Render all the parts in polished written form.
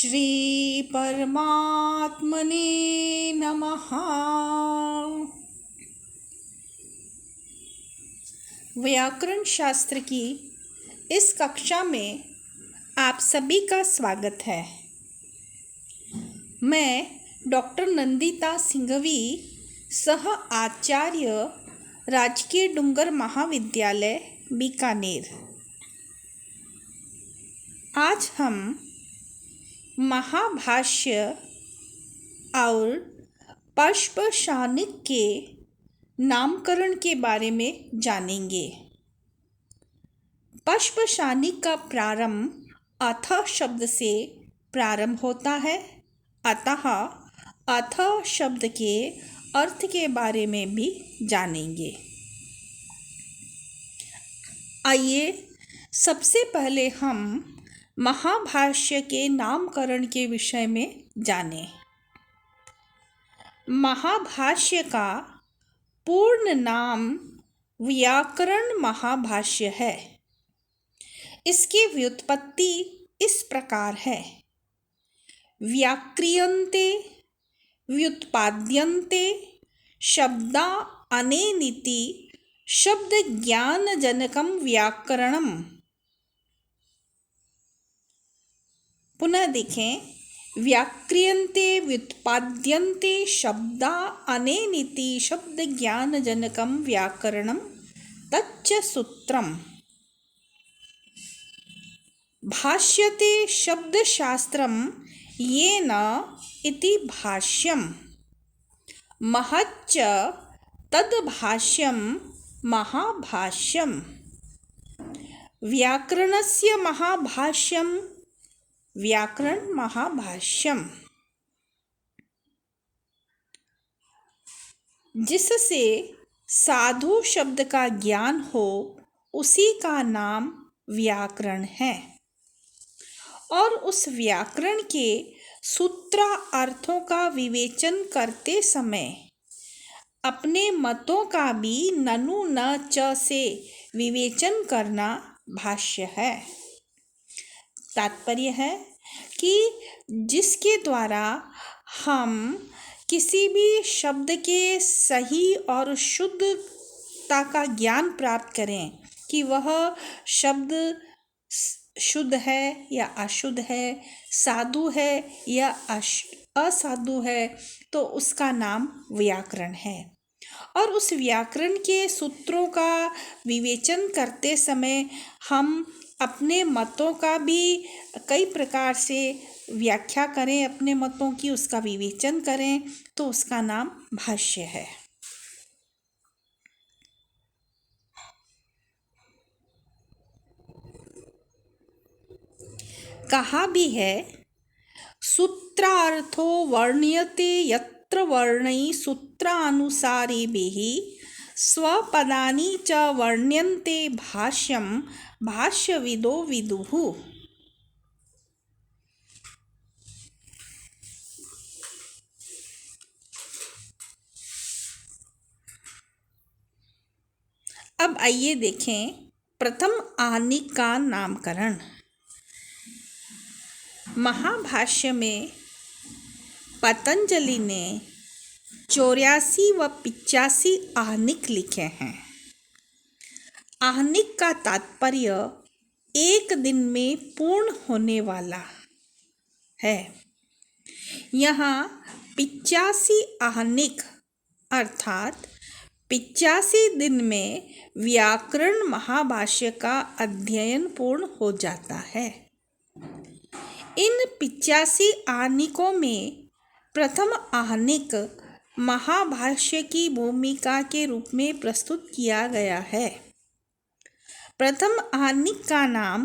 श्री परमात्मने नमः। व्याकरण शास्त्र की इस कक्षा में आप सभी का स्वागत है। मैं डॉक्टर नंदिता सिंघवी, सह आचार्य, राजकीय डूंगर महाविद्यालय बीकानेर। आज हम महाभाष्य और पश्पशानिक के नामकरण के बारे में जानेंगे। पश्पशानिक का प्रारंभ अथ शब्द से प्रारंभ होता है, अतः अथ शब्द के अर्थ के बारे में भी जानेंगे। आइए सबसे पहले हम महाभाष्य के नामकरण के विषय में जानें। महाभाष्य का पूर्ण नाम व्याकरण महाभाष्य है। इसकी व्युत्पत्ति इस प्रकार है: व्याक्रियन्ते व्युत्पाद्यन्ते शब्दा अनेनिति शब्द ज्ञानजनकं व्याकरणम्। पुनः देखें, व्याक्रियन्ते व्युत्पाद्यन्ते शब्दा अनेनिति शब्द ज्ञानजनकं व्याकरणं तच्च सूत्रम्। भाष्यते शब्दशास्त्रं येन इति भाष्यम्। महच्च तद्भाष्यं महाभाष्यम्। व्याकरणस्य महाभाष्यं व्याकरण महाभाष्यम्। जिससे साधु शब्द का ज्ञान हो उसी का नाम व्याकरण है, और उस व्याकरण के सूत्रार्थों का विवेचन करते समय अपने मतों का भी ननु न च से विवेचन करना भाष्य है। तात्पर्य है कि जिसके द्वारा हम किसी भी शब्द के सही और शुद्धता का ज्ञान प्राप्त करें कि वह शब्द शुद्ध है या अशुद्ध है, साधु है या असाधु है, तो उसका नाम व्याकरण है। और उस व्याकरण के सूत्रों का विवेचन करते समय हम अपने मतों का भी कई प्रकार से व्याख्या करें, अपने मतों की उसका विवेचन करें, तो उसका नाम भाष्य है। कहा भी है, सूत्रार्थो वर्ण्यते यत्र वर्णैः सूत्रानुसारिभिः स्वपदानि च वर्ण्यन्ते भाष्यं भाष्यविदो विदुः। अब आइए देखें प्रथम आहनिक का नामकरण। महाभाष्य में पतंजलि ने 84 व 85 आहनिक लिखे हैं। आहनिक का तात्पर्य एक दिन में पूर्ण होने वाला है। यहाँ 85 आहनिक अर्थात 85 दिन में व्याकरण महाभाष्य का अध्ययन पूर्ण हो जाता है। इन 85 आहनिकों में प्रथम आहनिक महाभाष्य की भूमिका के रूप में प्रस्तुत किया गया है। प्रथम आहनिक का नाम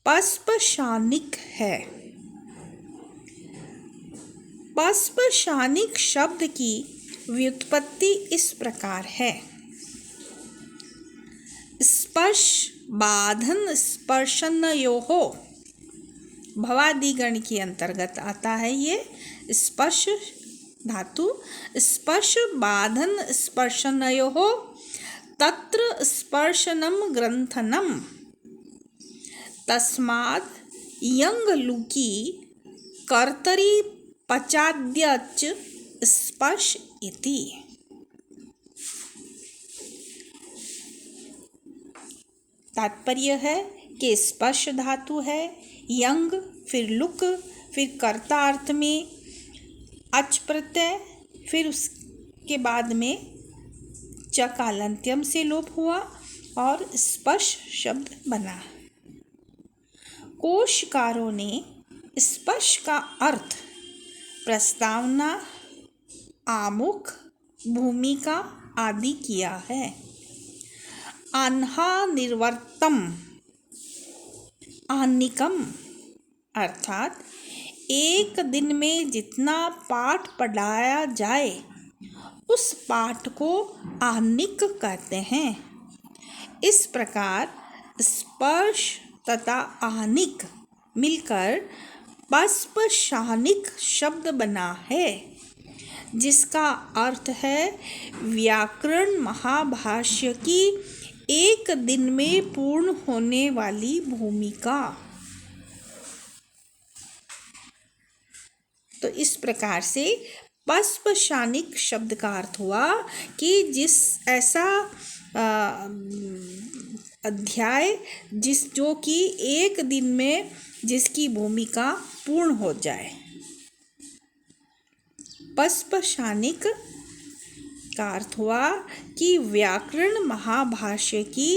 पश्पशानिक है। पश्पशानिक शब्द की व्युत्पत्ति इस प्रकार है: स्पर्श बाधन स्पर्शनयोः। भवादिगण के अंतर्गत आता है ये स्पर्श धातु। स्पर्श बाधन स्पर्शनयोः तत्र स्पर्शनम ग्रंथनम तस्माद् यंग लुकी कर्तरि पचाद्यच स्पर्श इति। तात्पर्य है कि स्पर्श धातु है यंग, फिर लुक, फिर कर्ता अर्थ में अच प्रत्यय, फिर उसके बाद में च कालांत्यम से लोप हुआ और स्पर्श शब्द बना। कोशकारों ने स्पर्श का अर्थ प्रस्तावना, आमुख, भूमिका आदि किया है। आन्हा निर्वर्तम आनिकम अर्थात एक दिन में जितना पाठ पढ़ाया जाए उस पाठ को आनिक कहते हैं। इस प्रकार स्पर्श तथा आनिक मिलकर पस्पशानिक शब्द बना है, जिसका अर्थ है व्याकरण महाभाष्य की एक दिन में पूर्ण होने वाली भूमिका। तो इस प्रकार से पस्पशानिक शब्द का अर्थ हुआ कि जिस ऐसा अध्याय जो कि एक दिन में जिसकी भूमिका पूर्ण हो जाए। पस्पशानिक का अर्थ हुआ कि व्याकरण महाभाष्य की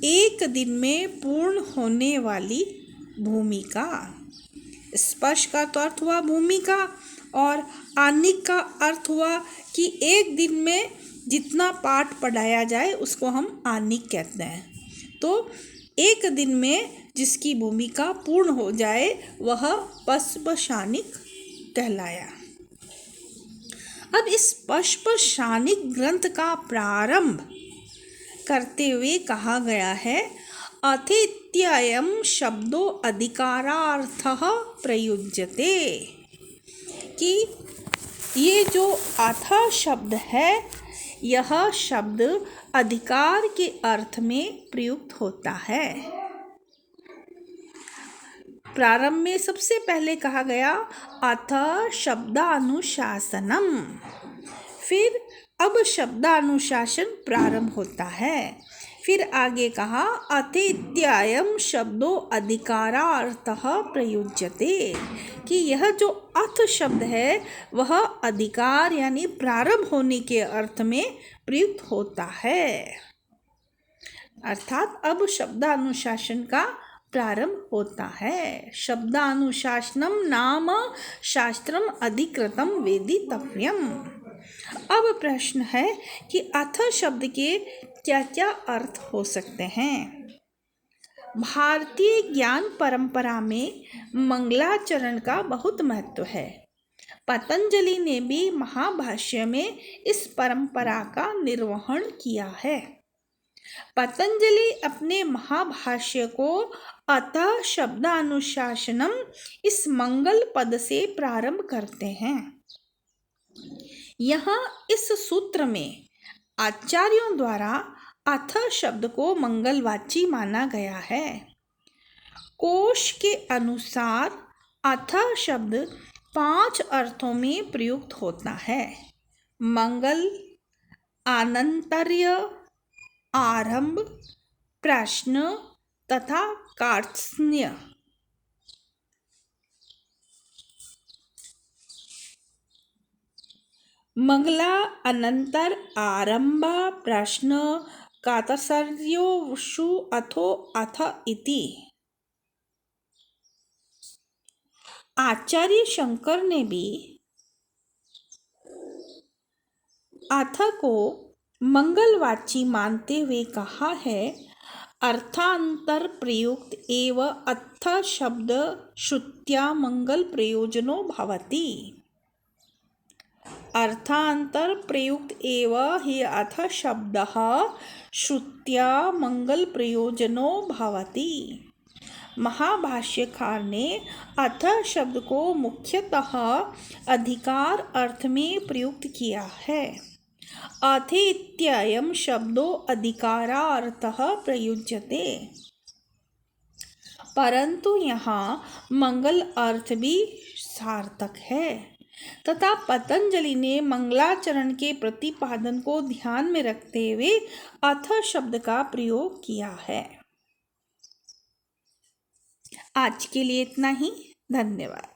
एक दिन में पूर्ण होने वाली भूमिका। स्पर्श का तो अर्थ हुआ भूमिका और आनिक का अर्थ हुआ कि एक दिन में जितना पाठ पढ़ाया जाए उसको हम आनिक कहते हैं। तो एक दिन में जिसकी भूमिका पूर्ण हो जाए वह पस्पशानिक कहलाया। अब इस पस्पशानिक ग्रंथ का प्रारंभ करते हुए कहा गया है अथित्ययम शब्दो अधिकारार्थः प्रयुज्यते, कि ये जो अथ शब्द है यह शब्द अधिकार के अर्थ में प्रयुक्त होता है। प्रारंभ में सबसे पहले कहा गया अथ शब्दानुशासनम, फिर अब शब्दानुशासन प्रारंभ होता है। फिर आगे कहा अथित्ययम शब्दो अधिकारार्थः प्रयुज्यते, कि यह जो अथ शब्द है वह अधिकार यानी प्रारंभ होने के अर्थ में प्रयुक्त होता है। अर्थात अब शब्दानुशासन का प्रारंभ होता है। शब्दानुशासनम नाम शास्त्रम अधिकृतम वेदितव्यम। अब प्रश्न है कि अथ शब्द के क्या क्या अर्थ हो सकते हैं। भारतीय ज्ञान परंपरा में मंगलाचरण का बहुत महत्व है। पतंजलि ने भी महाभाष्य में इस परंपरा का निर्वहन किया है। पतंजलि अपने महाभाष्य को अतः शब्दानुशासनम इस मंगल पद से प्रारंभ करते हैं। यहाँ इस सूत्र में आचार्यों द्वारा अथ शब्द को मंगलवाची माना गया है। कोश के अनुसार अथ शब्द 5 अर्थों में प्रयुक्त होता है। मंगल, आनंतर्य, आरंभ, प्रश्न तथा कार्त्स्न्य। मंगला, अनंतर, आरंभ, प्रश्न, कातसर्योषु अथो अथ इति। आचार्य शंकर ने भी अथ को मंगलवाची मानते हुए कहा है अर्थांतर प्रयुक्त एव अथ शब्द श्रुत्या मंगल प्रयोजनो भवति। अर्थांतर प्रयुक्त एव हि अथ शब्दः श्रुत्या मंगल प्रयोजनो भवति। महाभाष्यकार ने अथ शब्द को मुख्यतः अधिकार अर्थ में प्रयुक्त किया है। अथेत्ययम शब्दो अधिकारार्थः प्रयुज्यते, परंतु यहाँ मंगल अर्थ भी सार्थक है तथा पतंजलि ने मंगलाचरण के प्रतिपादन को ध्यान में रखते हुए अथ शब्द का प्रयोग किया है। आज के लिए इतना ही। धन्यवाद।